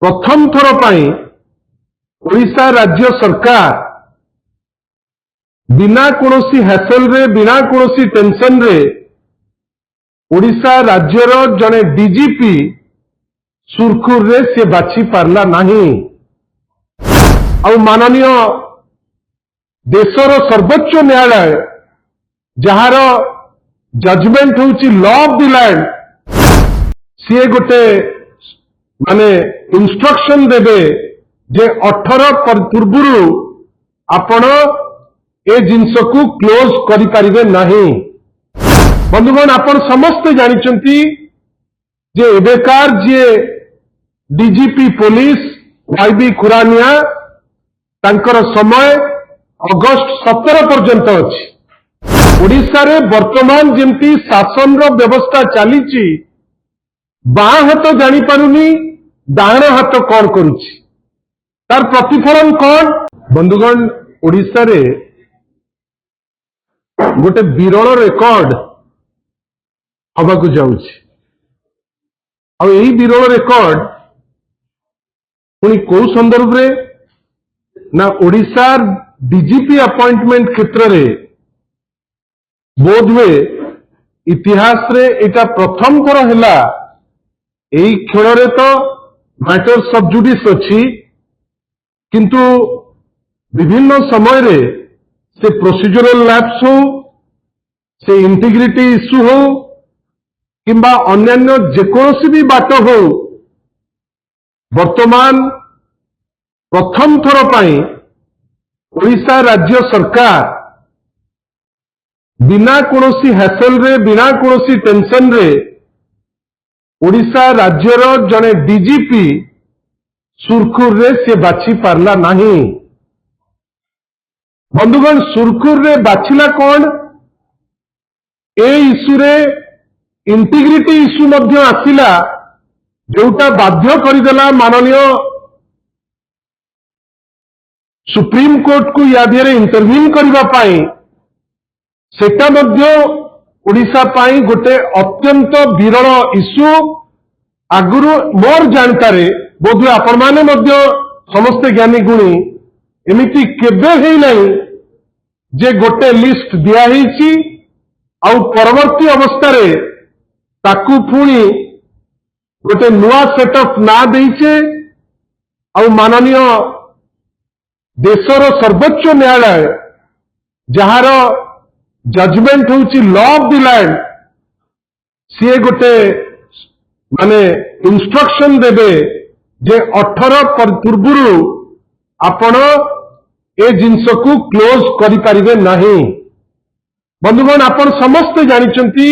प्रथम थर पर ओडिशा राज्य सरकार बिना कोनोसी हैसल रे बिना कोनोसी टेंशन रे ओडिशा राज्यर जने डीजीपी सुरखुर रे से बाछि पारला नहीं। और माननीय देशर सर्वोच्च न्यायालय जार जजमेंट होची लॉ ऑफ द लैंड सी गोटे माने इंस्ट्रक्शन देबे जे 18 पूर्व आपण ए जिनस को क्लोज करि परिबे नहीं। बंधुगण आपण समस्त जानिचंती जे एबेकार जे डीजीपी पुलिस वाईबी खुरानिया तांकर समय अगस्त 17 पर्यंत अछि। ओडिशा रे वर्तमान जेमती शासन रो व्यवस्था चलीची बाँ हाथ जानी पारुनी डाण हाथ कौन करुछि तार प्रतिफलन कौन। बंधुगण ओडिशा रे गोटे विरल रेकर्ड हवाकू जाउछि और यही विरल रेकर्ड पुणी को संदर्भ रे ना ओडिशा डीजीपी अपॉइंटमेंट क्षेत्र रे बोध हुए इतिहास रे एटा प्रथम थर हैला। एई खेल रे तो मैटर सब जुडिस अछि किंतु विभिन्न समय रे से प्रोसीजरल लैप्स हो से इंटीग्रिटी इश्यू हो किंबा अन्यान्य जेकोसी भी बाट हो वर्तमान प्रथम थर पर ओडिशा राज्य सरकार बिना कोनोसी हैसल रे बिना कोनोसी टेंशन रे ओडिशा राज्यर जने डीजीपी सुरखुर रे से बाछि पारला नहीं। बंधुगण सुरखुर रे बाछिला कौन ए इश्यू रे इंटीग्रिटी इश्यू मध्य आसिला जोटा बाध्य करदेला माननीय सुप्रीम कोर्ट को या दिहरे इंटरव्यून करबा पाई सेटा मध्य ओडिशा पाई गोटे अत्यंत विरल इश्यू। आगुरु मोर जानकारी बोधे आपण माने मध्य समस्त ज्ञानी गुणी एमिति केबे हेई नहीं जे गोटे लिस्ट दिया हिची आउ परवर्ती अवस्था रे ताकू पुणी गोटे नुआ सेटअप ना देइचे आउ माननीय देशर सर्वोच्च न्यायालय जार जजमेंट होची लॉ ऑफ द लैंड सी गोटे माने इंस्ट्रक्शन देबे जे 18 पूर्व आपण ए जिनस को क्लोज करि परिबे नहीं। बंधुगण आपण समस्त जानिचंती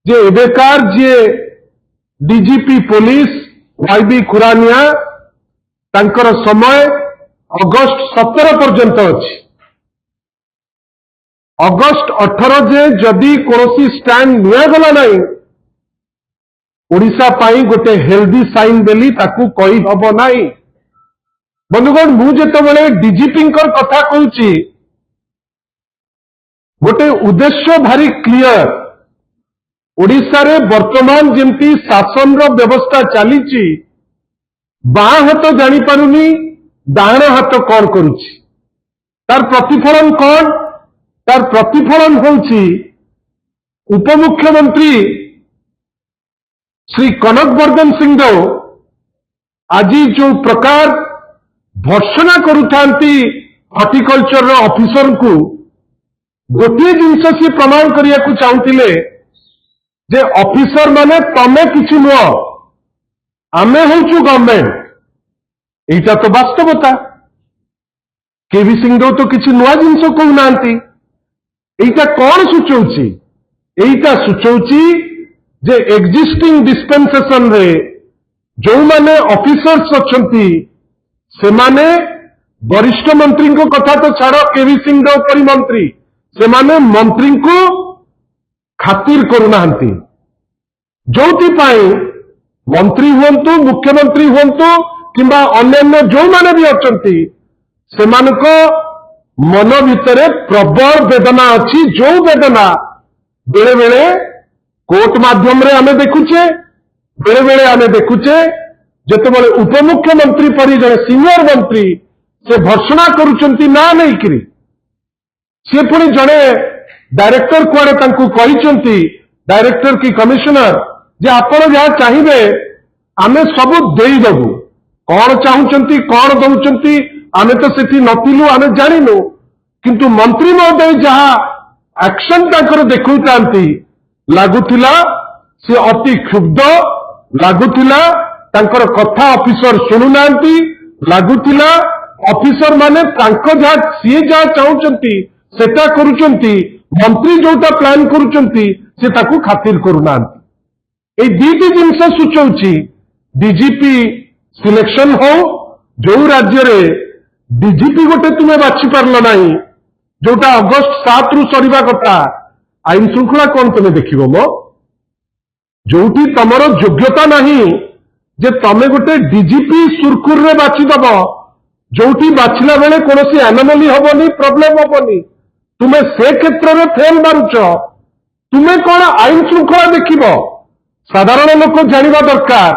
जे एबेकार जे डीजीपी पुलिस वाईबी खुरानिया तांकर समय अगस्त 17 पर्यंत अछि। अगस्त 18 जे जदि कोनोसी स्टैंड निया गला नहीं ओडिशा पाई गोटे हेल्दी साइन बेली ताकू कही हबो नहीं। बंधुगण मु जेतेबेले डीजीपी कथा कहूची गोटे उद्देश्य भारी क्लियर। ओडिशा रे वर्तमान जेमती शासन रो व्यवस्था चलीची बाँ हाथ जानी पारुनी डाण हाथ कौन करुछि तार प्रतिफलन कौन। तार प्रतिफलन होची उपमुख्यमंत्री श्री कनकवर्धन सिंहदेव आज जो प्रकार भर्सना करुथांती हॉर्टिकल्चर ऑफिसर को गोटे जिनस सी प्रमाण करिया को चाहूतिले जे ऑफिसर माने तमे किछि नुह आमे होचु गवर्नमेंट एटा तो वास्तवता। केवी सिंहदेव तो किछि नुआ जिनस कहू नांती एटा कौन सूचौची एटा सूचौची जे एक्जिस्टिंग डिस्पेंसेशन रे जो माने ऑफिसर्स अछंती से माने वरिष्ठ मंत्री को कथा तो छाड़ केवी सिंहदेव परी मंत्री से माने मंत्री को खातिर करूनांती जोथि पाई मंत्री हुंतु मुख्यमंत्री हुंतु किंबा अन्यान्य जो माने भी अछंती सेमानको मन भितरे प्रबल वेदना अच्छी जो वेदना बेले बेले कोर्ट माध्यम रे आमे देखुचे बेले बेले आमे देखुचे ଯେତେବେଳେ ଉପମୁଖ୍ୟମନ୍ତ୍ରୀ ପରି ଜଣେ ସିନିୟର ମନ୍ତ୍ରୀ ସେ ଭର୍ସନା କରୁଛନ୍ତି ନା ନେଇକିରି, ସେ ପୁଣି ଜଣେ ଡାଇରେକ୍ଟର କୁଆଡେ ତାଙ୍କୁ କହିଛନ୍ତି, ଡାଇରେକ୍ଟର କି କମିଶନର, ଯେ ଆପଣ ଯାହା ଚାହିଁବେ ଆମେ ସବୁ ଦେଇଦେବୁ। କଣ ଚାହୁଁଛନ୍ତି, କଣ ଦଉଛନ୍ତି ଆମେ ତ ସେଠି ନଥିଲୁ, ଆମେ ଜାଣିନୁ। କିନ୍ତୁ ମନ୍ତ୍ରୀ ମହୋଦୟ ଯାହା ଆକ୍ସନ ତାଙ୍କର ଦେଖାଉଥାନ୍ତି, ଲାଗୁଥିଲା ସେ ଅତି କ୍ଷୁବ୍ଧ, ଲାଗୁଥିଲା ତାଙ୍କର କଥା ଅଫିସର ଶୁଣୁନାହାନ୍ତି, ଲାଗୁଥିଲା ଅଫିସର ମାନେ ତାଙ୍କ ସିଏ ଯାହା ଚାହୁଁଛନ୍ତି ସେଟା କରୁଛନ୍ତି, ମନ୍ତ୍ରୀ ଯୋଉଟା ପ୍ଲାନ କରୁଛନ୍ତି ସେ ତାକୁ ଖାତିର କରୁନାହାନ୍ତି। এই ଦୁଇଟି ଜିନିଷ ସୂଚାଉଛି ଡିଜିପି ସିଲେକ୍ସନ ହଉ, ଯୋଉ ରାଜ୍ୟରେ ଡିଜିପି ଗୋଟେ ତୁମେ ବାଛି ପାରିଲ ନାହିଁ, ଯୋଉଟା ଅଗଷ୍ଟ 7ରୁ ସରିବା କଥା, ଆଇନ ଶୃଙ୍ଖଳା କଣ ତୁମେ ଦେଖିବ ମୋ? ଯୋଉଠି ତମର ଯୋଗ୍ୟତା ନାହିଁ ଯେ ତମେ ଗୋଟେ ଡିଜିପି ସୁରଖୁରରେ ବାଛିଦବ, ଯୋଉଠି ବାଛିଲା ବେଳେ କୌଣସି ଆନୋମାଲି ହବନି, ପ୍ରୋବ୍ଲେମ ହବନି, ତୁମେ ସେ କ୍ଷେତ୍ରରେ ଫେଲ ମାରୁଛ, ତୁମେ କଣ ଆଇନ ଶୃଙ୍ଖଳା ଦେଖିବ? ସାଧାରଣ ଲୋକ ଜାଣିବା ଦରକାର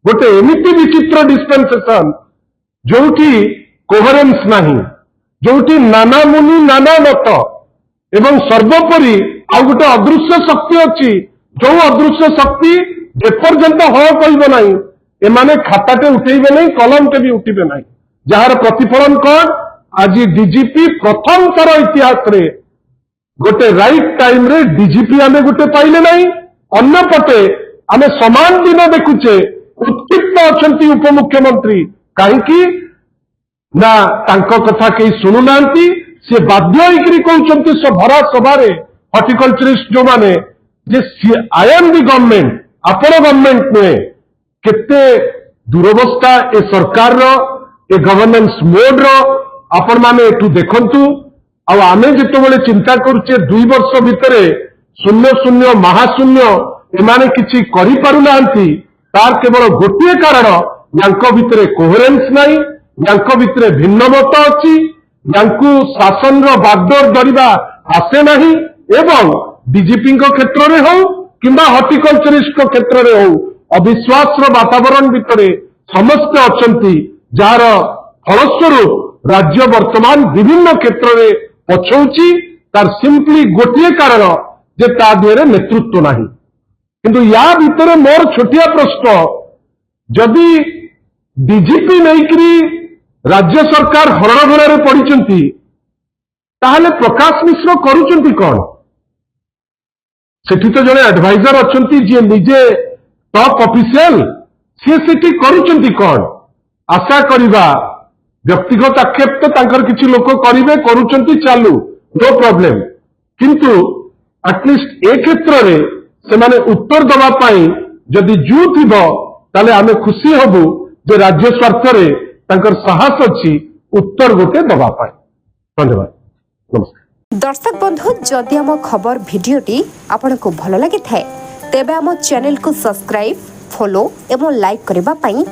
ଗୋଟେ ଏମିତି ବିଚିତ୍ର ଡିସ୍ପେନ୍ସେସନ ଯୋଉଠି କୋହେରେନ୍ସ ନାହିଁ, ଯୋଉଠି ନାନା ମୁନି ନାନା ମତ, ଏବଂ ସର୍ବୋପରି ଆଉ ଗୋଟେ ଅଦୃଶ୍ୟ ଶକ୍ତି ଅଛି, ଯୋଉ ଅଦୃଶ୍ୟ ଶକ୍ତି ଯେପର୍ଯ୍ୟନ୍ତ ହଁ କହିବ ନାହିଁ ଏମାନେ ଖାତାଟେ ଉଠେଇବେ ନାହିଁ, କଲମଟେ ବି ଉଠିବେ ନାହିଁ। ଯାହାର ପ୍ରତିଫଳନ କଣ? ଆଜି ଡିଜିପି ପ୍ରଥମ ଥର ଇତିହାସରେ ଗୋଟେ ରାଇଟ୍ ଟାଇମରେ ଡିଜିପି ଆମେ ଗୋଟେ ପାଇଲେ ନାହିଁ। ଅନ୍ୟପଟେ ଆମେ ସମାନ ଦିନ ଦେଖୁଛେ ଉତ୍କ୍ଷିପ୍ତ ଅଛନ୍ତି ଉପମୁଖ୍ୟମନ୍ତ୍ରୀ। କାହିଁକି ନା ତାଙ୍କ କଥା କେହି ଶୁଣୁନାହାନ୍ତି, ସେ ବାଧ୍ୟ ହେଇକିରି କହୁଛନ୍ତି ଭରା ସଭାରେ ହର୍ଟିକଲଚରିଷ୍ଟ ଯୋଉମାନେ ଯେ ଆଇ ଏମ୍ ଦି ଗଭର୍ଣ୍ଣମେଣ୍ଟ, ଆପଣ ଗଭର୍ଣ୍ଣମେଣ୍ଟ ନୁହେଁ। କେତେ ଦୁରବସ୍ଥା ଏ ସରକାରର, ଏ ଗଭର୍ଣ୍ଣାନ୍ସ ମୋଡର ଆପଣ ମାନେ ଏଠୁ ଦେଖନ୍ତୁ। ଆଉ ଆମେ ଯେତେବେଳେ ଚିନ୍ତା କରୁଛେ 2 ବର୍ଷ ଭିତରେ ଶୂନ୍ୟ ଶୂନ୍ୟ ମହାଶୂନ୍ୟ ଏମାନେ କିଛି କରିପାରୁନାହାନ୍ତି, ତାର କେବଳ ଗୋଟିଏ କାରଣ, ୟାଙ୍କ ଭିତରେ କୋହେରେନ୍ସ ନାହିଁ, ୟାଙ୍କ ଭିତରେ ଭିନ୍ନ ମତ ଅଛି, ୟାଙ୍କୁ ଶାସନର ବାଗଡୋର ଧରିବା ଆସେ ନାହିଁ, ଏବଂ ଡିଜିପିଙ୍କ କ୍ଷେତ୍ରରେ ହଉ କିମ୍ବା ହର୍ଟିକଲଚରିଷ୍ଟଙ୍କ କ୍ଷେତ୍ରରେ ହଉ ଅବିଶ୍ୱାସର ବାତାବରଣ ଭିତରେ ସମସ୍ତେ ଅଛନ୍ତି, ଯାହାର ଫଳସ୍ୱରୂପ ରାଜ୍ୟ ବର୍ତ୍ତମାନ ବିଭିନ୍ନ କ୍ଷେତ୍ରରେ ପଛଉଛି। ତାର ସିମ୍ପଲି ଗୋଟିଏ କାରଣ ଯେ ତା ଦେହରେ ନେତୃତ୍ୱ ନାହିଁ। କିନ୍ତୁ ୟା ଭିତରେ ମୋର ଛୋଟିଆ ପ୍ରଶ୍ନ, ଯଦି ଡିଜିପି ନେଇକରି ରାଜ୍ୟ ସରକାର ହରଣଘରରେ ପଡ଼ିଛନ୍ତି, ତାହେଲେ ପ୍ରକାଶ ମିଶ୍ର କରୁଛନ୍ତି କଣ? ସେଠି ତ ଜଣେ ଆଡଭାଇଜର ଅଛନ୍ତି ଯିଏ ନିଜେ ଟପ୍ ଅଫିସିଆଲ, ସିଏ ସେଠି କରୁଛନ୍ତି କଣ? ଆଶା କରିବା ବ୍ୟକ୍ତିଗତ ଆକ୍ଷେପ ତ ତାଙ୍କର କିଛି ଲୋକ କରିବେ, କରୁଛନ୍ତି, ଚାଲୁ, ନୋ ପ୍ରୋବ୍ଲେମ। କିନ୍ତୁ ଆଟଲିଷ୍ଟ ଏ କ୍ଷେତ୍ରରେ ସେମାନେ ଉତ୍ତର ଦେବା ପାଇଁ ଯଦି ଜୁ ଥିବ, ତାହେଲେ ଆମେ ଖୁସି ହବୁ ଯେ ରାଜ୍ୟ ସ୍ୱାର୍ଥରେ ତାଙ୍କର ସାହସ ଅଛି ଉତ୍ତର ଗୋଟେ ଦେବା ପାଇଁ। ଧନ୍ୟବାଦ, ନମସ୍କାର। दर्शक बंधु, जदि आम खबर भिडियोटी आपको भल लगी थाए तेबे आम चैनल को सब्सक्राइब, फॉलो एवं लाइक करने पाई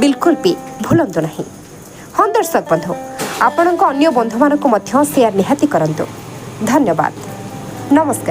बिल्कुल भी भूलंतु नहीं। हाँ दर्शक बंधु, आपण अन्य बंधु मानक शेयर निहाती करंतु। धन्यवाद, नमस्कार।